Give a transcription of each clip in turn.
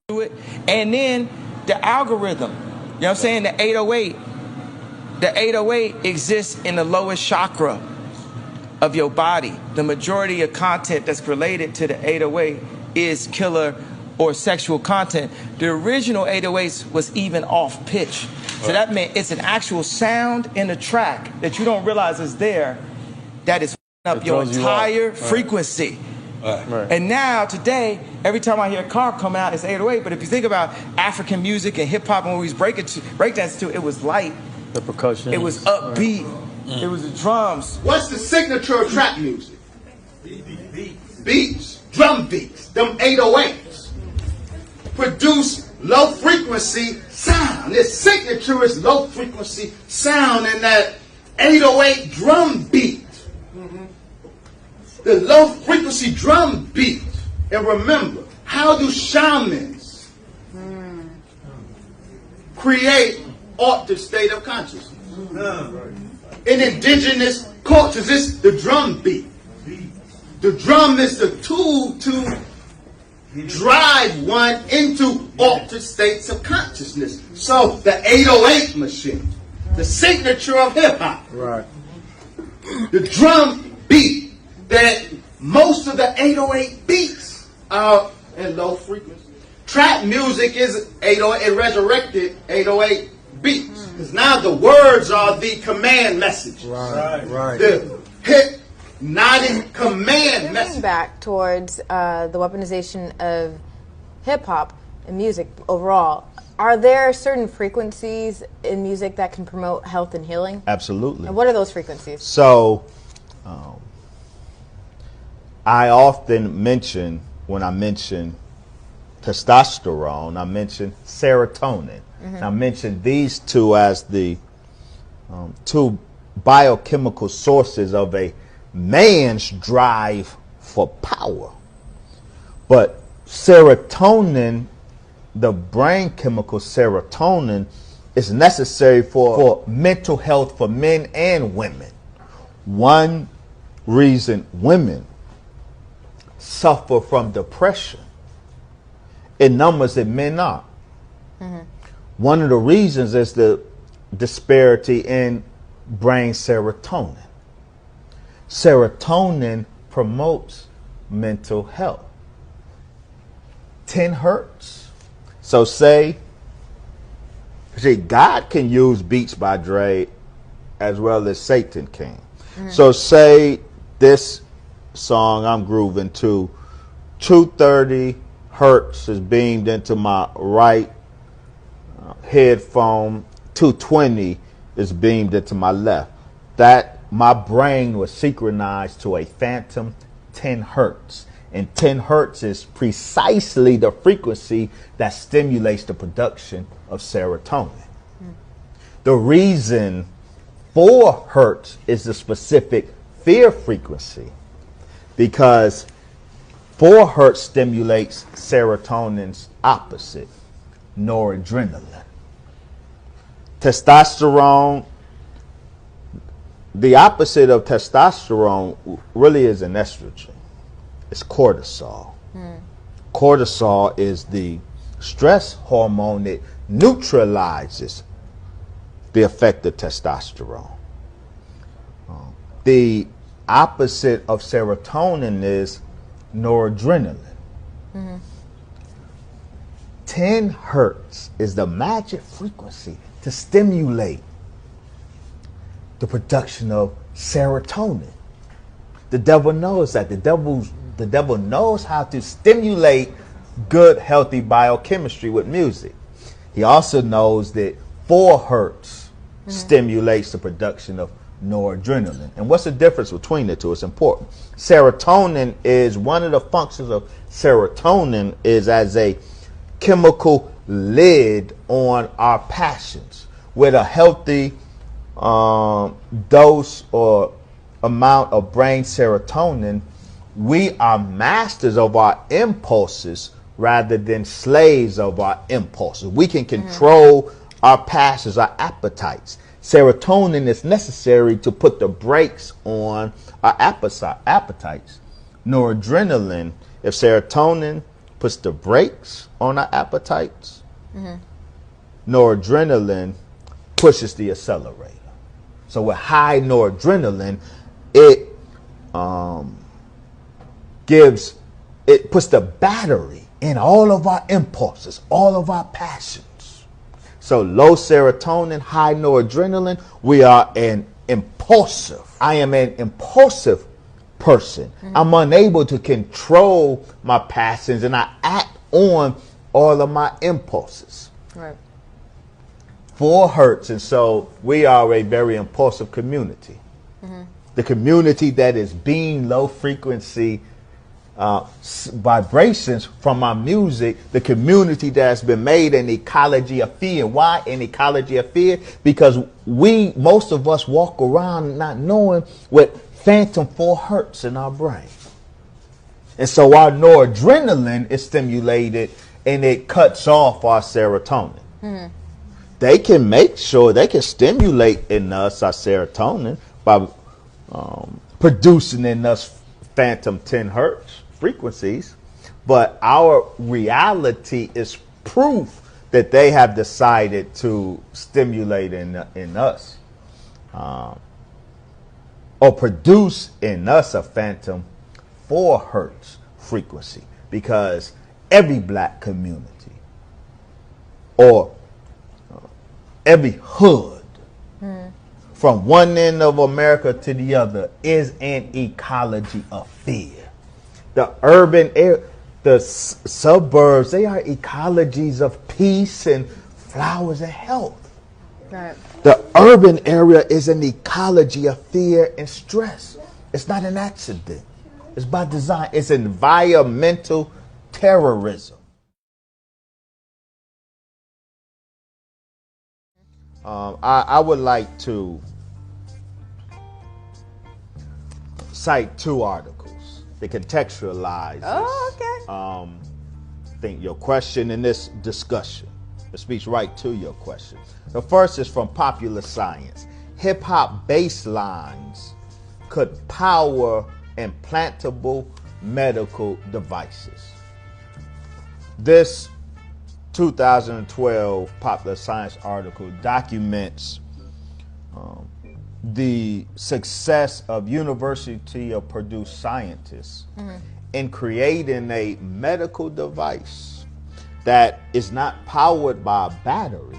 do it. And then the algorithm, you know what I'm saying? The 808. The 808 exists in the lowest chakra of your body. The majority of content that's related to the 808 is killer or sexual content. The original 808s was even off pitch. So that meant it's an actual sound in the track that you don't realize is there that is up your entire frequency. Right. And now, today, every time I hear a car come out, it's 808. But if you think about African music and hip-hop and what we was breakdancing to, it was light. The percussion. It was upbeat. Right. It was the drums. What's the signature of trap music? Beats. Drum beats. Them 808s. Produce low-frequency sound. Its signature is low-frequency sound in that 808 drum beat. The low-frequency drum beat. And remember, how do shamans create altered state of consciousness? In indigenous cultures, it's the drum beat. The drum is the tool to drive one into altered states of consciousness. So the 808 machine, the signature of hip-hop. Right. The drum beat. That most of the 808 beats are in low frequency. Trap music is 808, it resurrected 808 beats. Because now the words are the command message. Right. The hypnotic command message. Back towards the weaponization of hip-hop and music overall, are there certain frequencies in music that can promote health and healing? Absolutely. And what are those frequencies? So, I often mention, when I mention testosterone, I mention serotonin. And I mention these two as the two biochemical sources of a man's drive for power. But serotonin, the brain chemical serotonin, is necessary for mental health for men and women. One reason women suffer from depression in numbers that men not. One of the reasons is the disparity in brain serotonin. Serotonin promotes mental health. 10 hertz. So see, God can use Beats by Dre as well as Satan can. So say this song I'm grooving to, 230 hertz is beamed into my right headphone, 220 is beamed into my left. That my brain was synchronized to a phantom 10 hertz. And 10 hertz is precisely the frequency that stimulates the production of serotonin. The reason 4 hertz is the specific fear frequency, because 4 hertz stimulates serotonin's opposite, noradrenaline. Testosterone, the opposite of testosterone really is an estrogen. It's cortisol. Cortisol is the stress hormone that neutralizes the effect of testosterone. The opposite of serotonin is noradrenaline. 10 hertz is the magic frequency to stimulate the production of serotonin. The devil knows that. The devil knows how to stimulate good, healthy biochemistry with music. He also knows that 4 hertz stimulates the production of noradrenaline. And what's the difference between the two? It's important. Serotonin is one of the functions of serotonin is as a chemical lid on our passions. With a healthy dose or amount of brain serotonin, we are masters of our impulses rather than slaves of our impulses. We can control our passions, our appetites. Serotonin is necessary to put the brakes on our appetites. Noradrenaline, if serotonin puts the brakes on our appetites. Noradrenaline pushes the accelerator. So with high noradrenaline, it puts the battery in all of our impulses, all of our passions. So low serotonin, high noradrenaline, we are an impulsive. I am an impulsive person. I'm unable to control my passions, and I act on all of my impulses. Right. 4 hertz, and so we are a very impulsive community. The community that is being low frequency vibrations from our music, the community that's been made an ecology of fear. Why an ecology of fear? Because most of us walk around not knowing what phantom 4 hertz in our brain. And so our noradrenaline is stimulated and it cuts off our serotonin. They can make sure they can stimulate in us our serotonin by producing in us phantom 10 hertz frequencies, but our reality is proof that they have decided to stimulate in us or produce in us a phantom 4 hertz frequency, because every black community or every hood from one end of America to the other is an ecology of fear. The urban area, the suburbs, they are ecologies of peace and flowers and health. Right. The urban area is an ecology of fear and stress. It's not an accident. It's by design. It's environmental terrorism. I would like to cite 2 articles that contextualize think your question in this discussion. It speaks right to your question. The first is from Popular Science. Hip-hop bass lines could power implantable medical devices. This 2012 Popular Science article documents the success of University of Purdue scientists in creating a medical device that is not powered by a battery.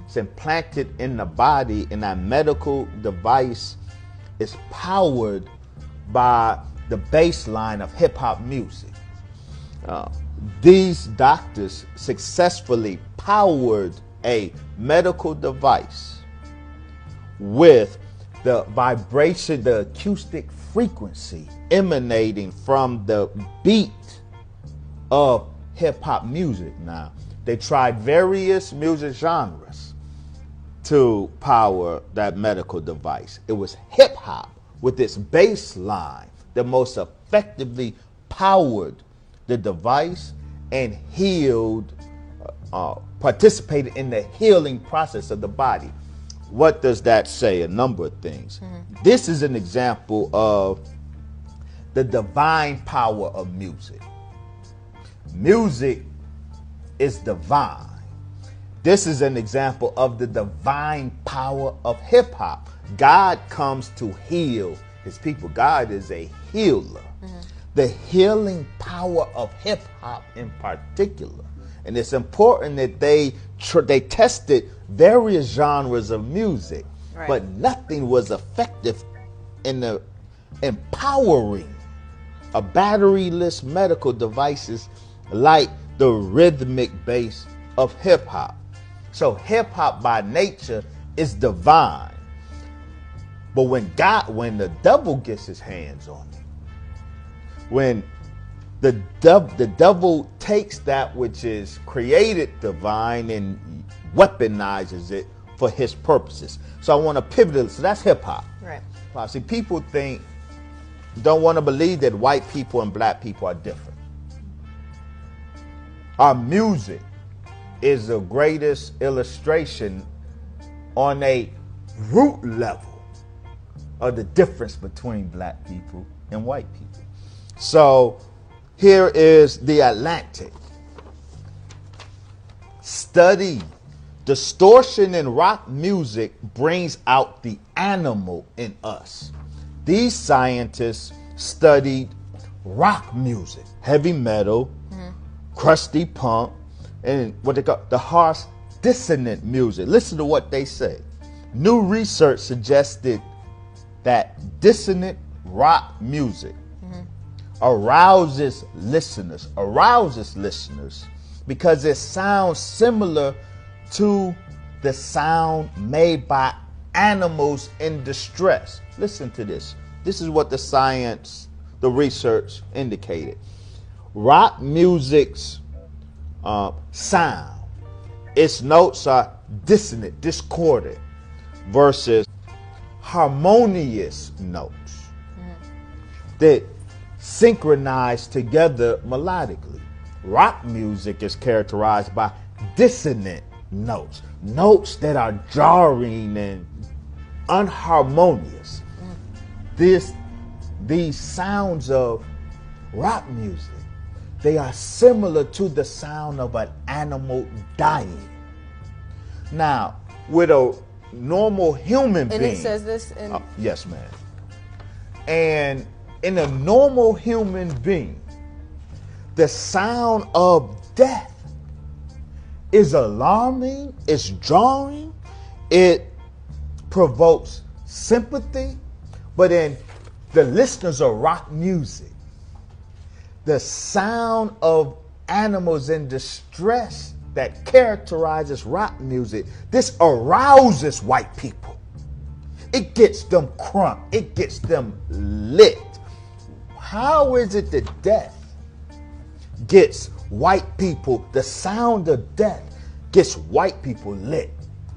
It's implanted in the body, and that medical device is powered by the bass line of hip-hop music. These doctors successfully powered a medical device with the vibration, the acoustic frequency emanating from the beat of hip-hop music. Now, they tried various music genres to power that medical device. It was hip-hop with its bass line that most effectively powered the device and healed, participated in the healing process of the body. What does that say? A number of things. This is an example of the divine power of music. Music is divine. This is an example of the divine power of hip hop. God comes to heal his people. God is a healer. The healing power of hip hop in particular. And it's important that they tested various genres of music, but nothing was effective in empowering a batteryless medical devices like the rhythmic bass of hip hop. So hip hop by nature is divine. But when the devil gets his hands on it, when the devil takes that which is created divine and weaponizes it for his purposes. So I want to pivot it. So that's hip hop. Right. See, people don't want to believe that white people and black people are different. Our music is the greatest illustration on a root level of the difference between black people and white people. So here is the Atlantic. study. Distortion in rock music brings out the animal in us. These scientists studied rock music, heavy metal, crusty punk, and what they call the harsh dissonant music. Listen to what they say. New research suggested that dissonant rock music arouses listeners because it sounds similar to the sound made by animals in distress. Listen to this. This is what the research indicated. Rock music's sound, its notes are dissonant, discordant, versus harmonious notes that synchronize together melodically. Rock music is characterized by dissonant notes, notes that are jarring and unharmonious. These sounds of rock music, they are similar to the sound of an animal dying. Now, with a normal human being. And it says this in... Yes, ma'am. And in a normal human being, the sound of death is alarming, it's jarring, it provokes sympathy. But in the listeners of rock music, the sound of animals in distress that characterizes rock music, this arouses white people. It gets them crunk, it gets them lit. How is it that death gets white people, the sound of death gets white people lit?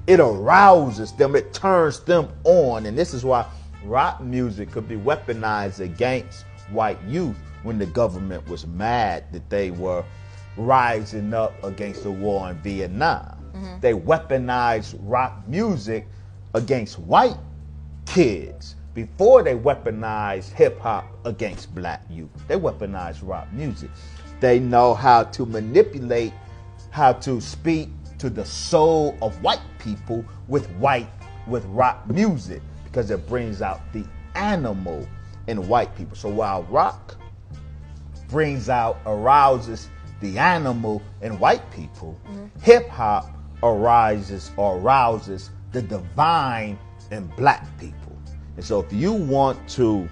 It arouses them, it turns them on. And this is why rock music could be weaponized against white youth when the government was mad that they were rising up against the war in Vietnam. They weaponized rock music against white kids before they weaponized hip hop against black youth. They weaponized rock music. They know how to manipulate, how to speak to the soul of white people with rock music, because it brings out the animal in white people. So while rock arouses the animal in white people, hip hop arouses the divine in black people. And so if you want to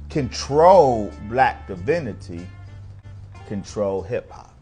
control black divinity, control hip hop.